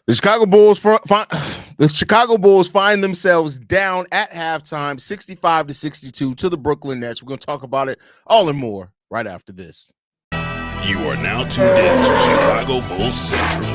The Chicago Bulls the Chicago Bulls find themselves down at halftime, 65-62 to the Brooklyn Nets. We're going to talk about it all and more right after this. You are now tuned in to Chicago Bulls Central,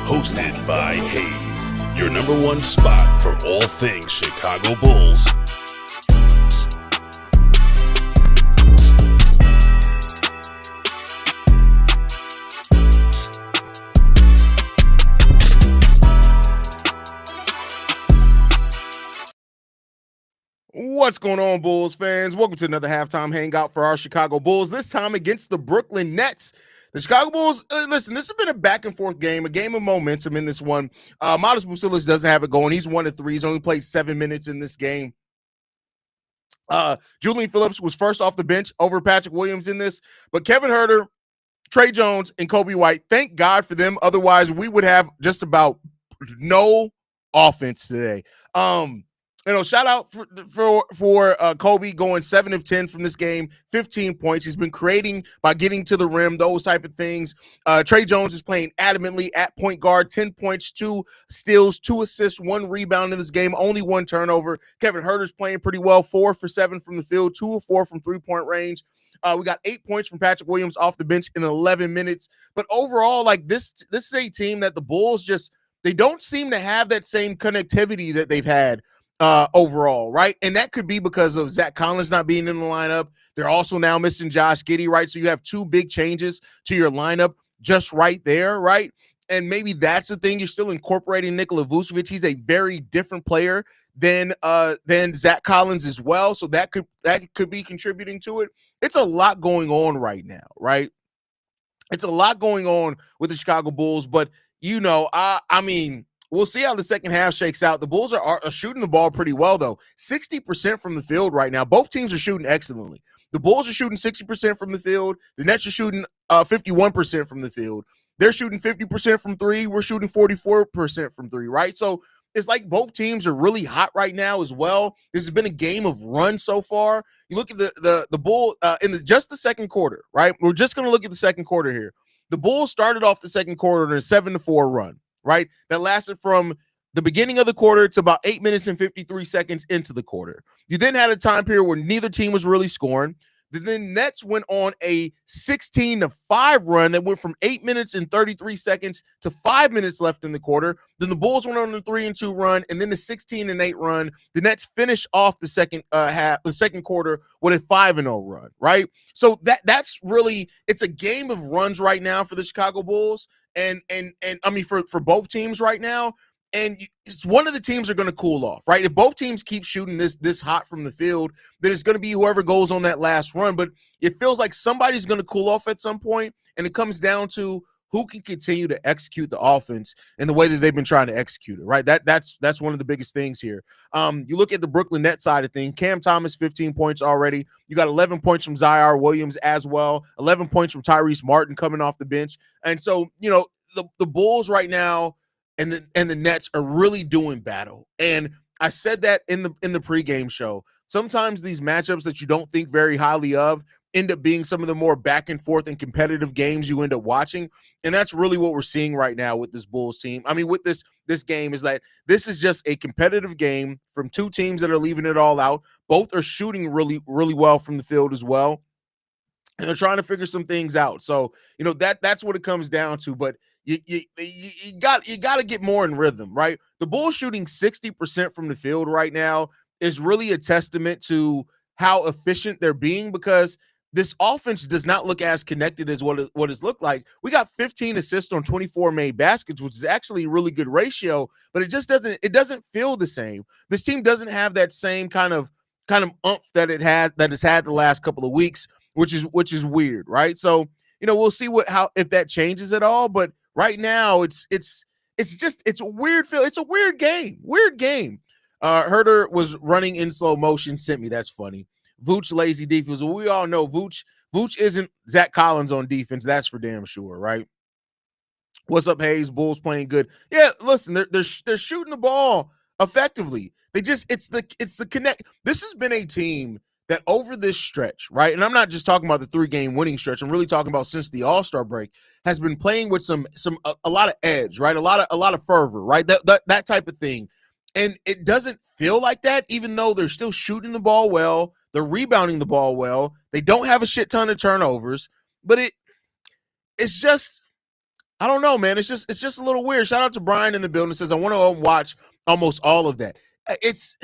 hosted by Haize, your number one spot for all things Chicago Bulls. What's going on, Bulls fans? Welcome to another halftime hangout for our Chicago Bulls, this time against the Brooklyn Nets. The Chicago Bulls, listen, this has been a back-and-forth game, a game of momentum in this one. Modest Bucilis doesn't have it going. He's 1-3. He's only played 7 minutes in this game. Julian Phillips was first off the bench over Patrick Williams in this, but Kevin Huerter, Trey Jones, and Kobe White, thank God for them. Otherwise, we would have just about no offense today. Shout out for Kobe going 7 of 10 from this game, 15 points. He's been creating by getting to the rim, those type of things. Trey Jones is playing adamantly at point guard, 10 points, 2 steals, 2 assists, 1 rebound in this game, only 1 turnover. Kevin Huerter's playing pretty well, 4 for 7 from the field, 2 of 4 from three-point range. We got 8 points from Patrick Williams off the bench in 11 minutes. But overall, like this is a team that the Bulls they don't seem to have that same connectivity that they've had overall, right? And that could be because of Zach Collins not being in the lineup. They're also now missing Josh Giddey, right? So you have 2 big changes to your lineup just right there, right? And maybe that's the thing. You're still incorporating Nikola Vucevic. He's a very different player than Zach Collins as well. So that could be contributing to it. It's a lot going on right now, right? It's a lot going on with the Chicago Bulls, but I mean, we'll see how the second half shakes out. The Bulls are shooting the ball pretty well, though. 60% from the field right now. Both teams are shooting excellently. The Bulls are shooting 60% from the field. The Nets are shooting 51% from the field. They're shooting 50% from 3. We're shooting 44% from 3, right? So it's like both teams are really hot right now as well. This has been a game of run so far. You look at the Bull in just the second quarter, right? We're just going to look at the second quarter here. The Bulls started off the second quarter in a 7-4 run, right? That lasted from the beginning of the quarter to about 8 minutes and 53 seconds into the quarter. You then had a time period where neither team was really scoring. The Nets went on a 16-5 run that went from 8 minutes and 33 seconds to 5 minutes left in the quarter. Then the Bulls went on a 3-2 run, and then the 16-8 run. The Nets finished off the second quarter with a 5-0 run, right? So that's really, it's a game of runs right now for the Chicago Bulls, and I mean for both teams right now. And it's one of the teams are going to cool off, right? If both teams keep shooting this hot from the field, then it's going to be whoever goes on that last run. But it feels like somebody's going to cool off at some point, and it comes down to who can continue to execute the offense in the way that they've been trying to execute it, right? That's one of the biggest things here. You look at the Brooklyn Nets side of things. Cam Thomas, 15 points already. You got 11 points from Zaire Williams as well. 11 points from Tyrese Martin coming off the bench. And so, the Bulls right now and the Nets are really doing battle. And I said that in the pregame show. Sometimes these matchups that you don't think very highly of end up being some of the more back and forth and competitive games you end up watching. And that's really what we're seeing right now with this Bulls team. I mean, with this game is that this is just a competitive game from 2 teams that are leaving it all out. Both are shooting really, really well from the field as well. And they're trying to figure some things out. So, that's what it comes down to. But you got to get more in rhythm, right? The Bulls shooting 60% from the field right now is really a testament to how efficient they're being, because this offense does not look as connected as what it's looked like. We got 15 assists on 24 made baskets, which is actually a really good ratio, but it doesn't feel the same. This team doesn't have that same kind of oomph that it's had the last couple of weeks, which is weird, right? So, we'll see if that changes at all, but right now it's a weird feel. It's a weird game. Huerter was running in slow motion, sent me. That's funny. Vooch lazy defense. Well, we all know Vooch isn't Zach Collins on defense. That's for damn sure, right? What's up, Haize? Bulls playing good. Yeah, listen, they're shooting the ball effectively. It's the connect. This has been a team that over this stretch, right? And I'm not just talking about the 3-game winning stretch. I'm really talking about since the All-Star break has been playing with a lot of edge, right? A lot of fervor, right? That type of thing. And it doesn't feel like that, even though they're still shooting the ball well, they're rebounding the ball well, they don't have a shit ton of turnovers, but it's just, I don't know, man. It's just a little weird. Shout out to Brian in the building that says I want to watch almost all of that. It's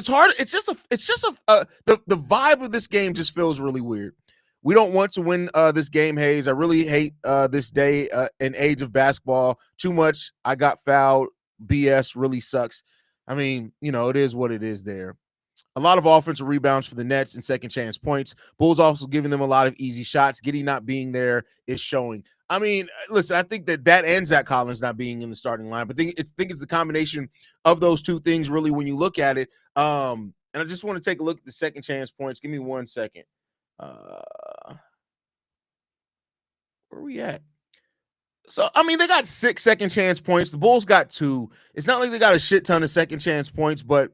hard. The vibe of this game just feels really weird. We don't want to win this game, Haize. I really hate this day and age of basketball too much. I got fouled. BS really sucks. I mean, it is what it is there. A lot of offensive rebounds for the Nets and second chance points. Bulls also giving them a lot of easy shots. Giddey not being there is showing. I mean, listen, I think that and Zach Collins not being in the starting line, but I think it's the combination of those two things really when you look at it. And I just want to take a look at the second chance points. Give me 1 second. Where are we at? So, I mean, they got 6 second chance points. The Bulls got 2. It's not like they got a shit ton of second chance points, but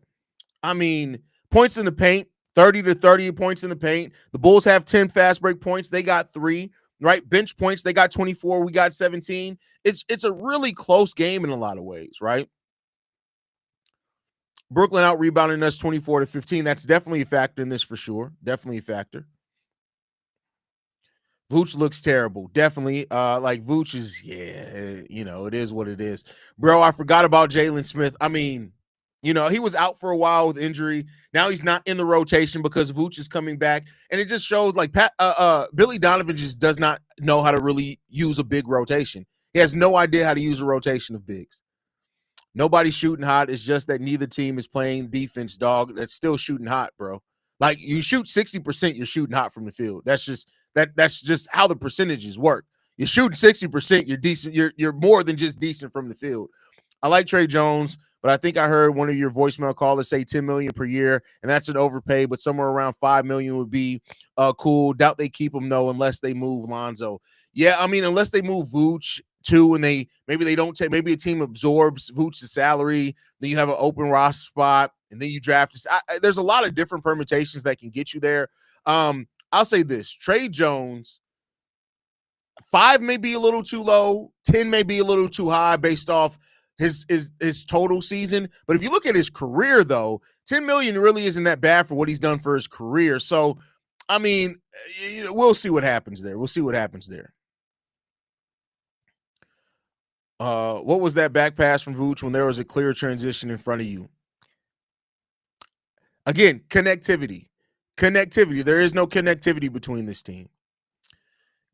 I mean, points in the paint, 30 to 30 points in the paint. The Bulls have 10 fast break points. They got 3, right? Bench points, they got 24. We got 17. It's a really close game in a lot of ways, right? Brooklyn out rebounding us 24 to 15. That's definitely a factor in this for sure. Definitely a factor. Vooch looks terrible. Definitely. Like Vooch is, it is what it is. Bro, I forgot about Jalen Smith. I mean, he was out for a while with injury. Now he's not in the rotation because Vooch is coming back. And it just shows like Billy Donovan just does not know how to really use a big rotation. He has no idea how to use a rotation of bigs. Nobody's shooting hot. It's just that neither team is playing defense, dog. That's still shooting hot, bro. Like you shoot 60%, you're shooting hot from the field. That's just how the percentages work. You're shooting 60%, you're decent. You're more than just decent from the field. I like Trey Jones, but I think I heard one of your voicemail callers say $10 million per year, and that's an overpay. But somewhere around $5 million would be cool. Doubt they keep him though, unless they move Lonzo. Yeah, I mean, unless they move Vooch too, and maybe a team absorbs Vooch's salary, then you have an open roster spot, and then you draft. There's a lot of different permutations that can get you there. I'll say this: Trey Jones, 5 may be a little too low, 10 may be a little too high based off his total season. But if you look at his career, though, 10 million really isn't that bad for what he's done for his career. So, I mean, we'll see what happens there. What was that back pass from Vooch when there was a clear transition in front of you? Again, connectivity. There is no connectivity between this team.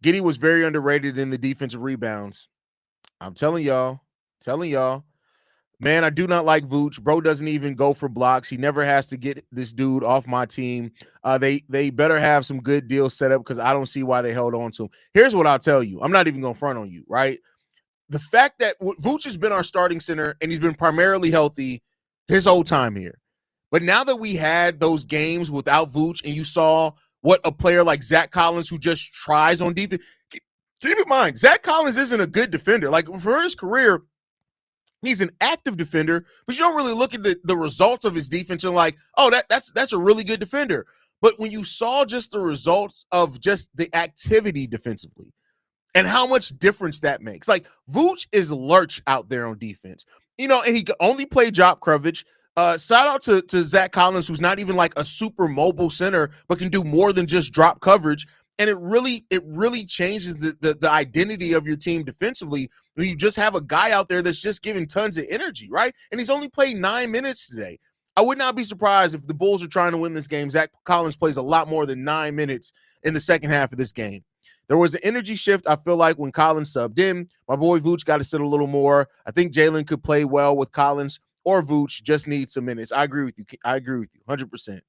Giddey was very underrated in the defensive rebounds. I'm telling y'all. Man, I do not like Vooch. Bro doesn't even go for blocks. He never has to get this dude off my team. They better have some good deals set up because I don't see why they held on to him. Here's what I'll tell you. I'm not even going to front on you, right? The fact that Vooch has been our starting center and he's been primarily healthy his whole time here. But now that we had those games without Vooch and you saw what a player like Zach Collins who just tries on defense, keep in mind, Zach Collins isn't a good defender. Like for his career, he's an active defender, but you don't really look at the results of his defense and like, oh, that's a really good defender. But when you saw just the results of just the activity defensively and how much difference that makes, like Vooch is lurch out there on defense, and he could only play drop coverage. Shout out to Zach Collins, who's not even like a super mobile center, but can do more than just drop coverage. And it really changes the identity of your team defensively when you just have a guy out there that's just giving tons of energy, right? And he's only played 9 minutes today. I would not be surprised if the Bulls are trying to win this game. Zach Collins plays a lot more than 9 minutes in the second half of this game. There was an energy shift, I feel like, when Collins subbed in. My boy Vooch got to sit a little more. I think Jalen could play well with Collins, or Vooch just needs some minutes. I agree with you 100%.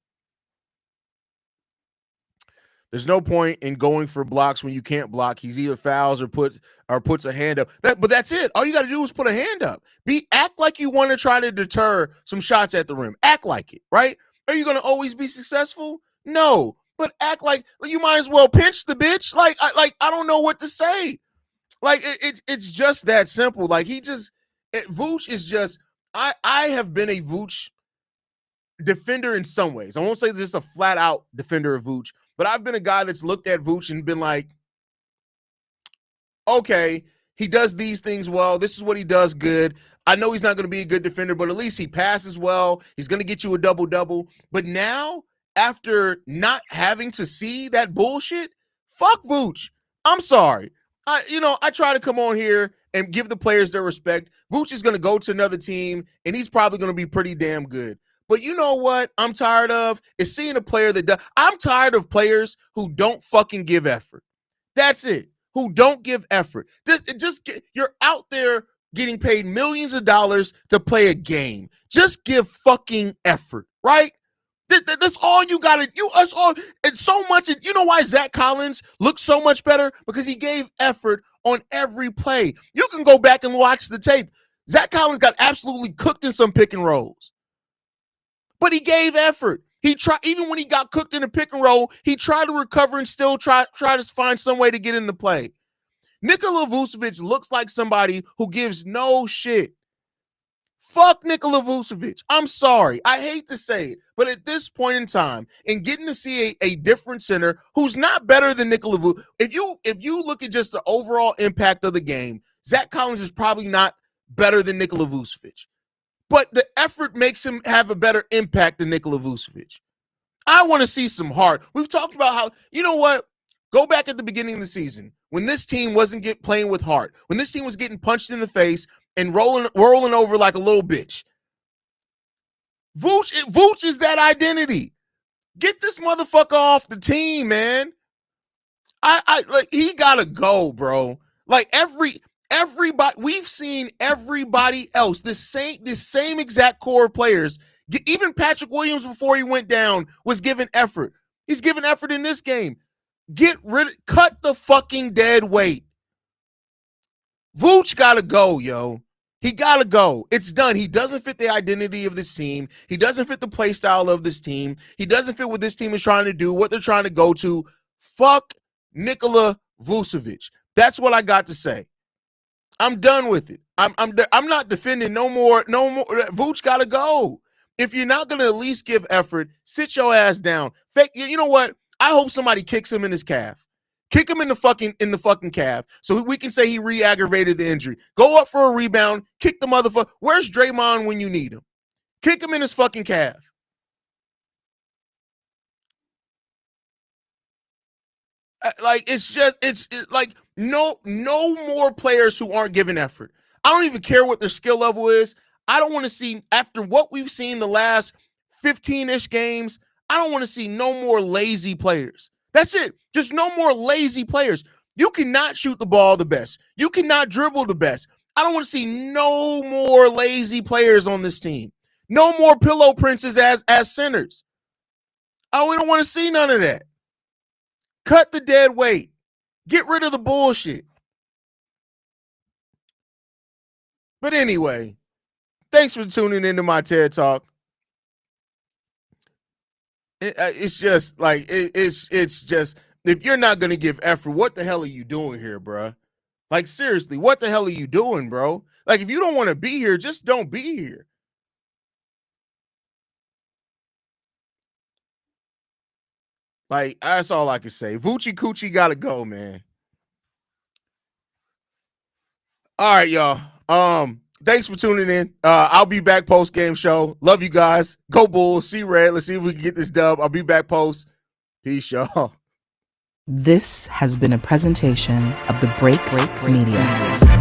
There's no point in going for blocks when you can't block. He's either fouls or puts a hand up. But that's it. All you got to do is put a hand up. Act like you want to try to deter some shots at the rim. Act like it, right? Are you going to always be successful? No. But act like you might as well pinch the bitch. Like I don't know what to say. Like it's just that simple. Like Vooch is just. I have been a Vooch defender in some ways. I won't say just a flat out defender of Vooch, but I've been a guy that's looked at Vooch and been like, okay, he does these things well. This is what he does good. I know he's not going to be a good defender, but at least he passes well. He's going to get you a double-double. But now, after not having to see that bullshit, fuck Vooch. I'm sorry. I try to come on here and give the players their respect. Vooch is going to go to another team, and he's probably going to be pretty damn good. But you know what I'm tired of is seeing a player that does. I'm tired of players who don't fucking give effort. That's it. Who don't give effort. You're out there getting paid millions of dollars to play a game. Just give fucking effort, right? That's all you gotta do. Us all, it's so much. You know why Zach Collins looks so much better? Because he gave effort on every play. You can go back and watch the tape. Zach Collins got absolutely cooked in some pick and rolls, but he gave effort. He tried, even when he got cooked in a pick and roll, he tried to recover and still try to find some way to get into play. Nikola Vucevic looks like somebody who gives no shit. Fuck Nikola Vucevic. I'm sorry. I hate to say it, but at this point in time, and getting to see a different center who's not better than Nikola Vucevic, if you look at just the overall impact of the game, Zach Collins is probably not better than Nikola Vucevic. But the effort makes him have a better impact than Nikola Vucevic. I want to see some heart. We've talked about how, you know what? Go back at the beginning of the season when this team wasn't playing with heart, when this team was getting punched in the face and rolling over like a little bitch. Vooch is that identity. Get this motherfucker off the team, man. He gotta go, bro. Like everybody, we've seen everybody else, this same exact core of players. Even Patrick Williams before he went down was giving effort. He's giving effort in this game. Cut the fucking dead weight. Vooch gotta go, yo. He gotta go. It's done. He doesn't fit the identity of this team. He doesn't fit the play style of this team. He doesn't fit what this team is trying to do, what they're trying to go to. Fuck Nikola Vucevic. That's what I got to say. I'm done with it. I'm not defending no more. Vooch gotta go. If you're not gonna at least give effort, sit your ass down. You know what? I hope somebody kicks him in his calf. Kick him in the fucking calf so we can say he re-aggravated the injury. Go up for a rebound, kick the motherfucker. Where's Draymond when you need him? Kick him in his fucking calf. It's like no more players who aren't giving effort. I don't even care what their skill level is. I don't want to see, after what we've seen the last 15-ish games, I don't want to see no more lazy players. That's it. Just no more lazy players. You cannot shoot the ball the best. You cannot dribble the best. I don't want to see no more lazy players on this team. No more pillow princes as centers. We don't want to see none of that. Cut the dead weight. Get rid of the bullshit. But anyway, thanks for tuning into my TED Talk. It's just like it's just, if you're not gonna give effort, what the hell are you doing here, bro? Like, seriously, what the hell are you doing, bro? Like, if you don't want to be here, just don't be here. Like, that's all I can say. Vucci Coochie gotta go, man. All right, y'all. Thanks for tuning in. I'll be back post game show. Love you guys. Go Bulls. See red. Let's see if we can get this dub. I'll be back post. Peace, y'all. This has been a presentation of the Break Media.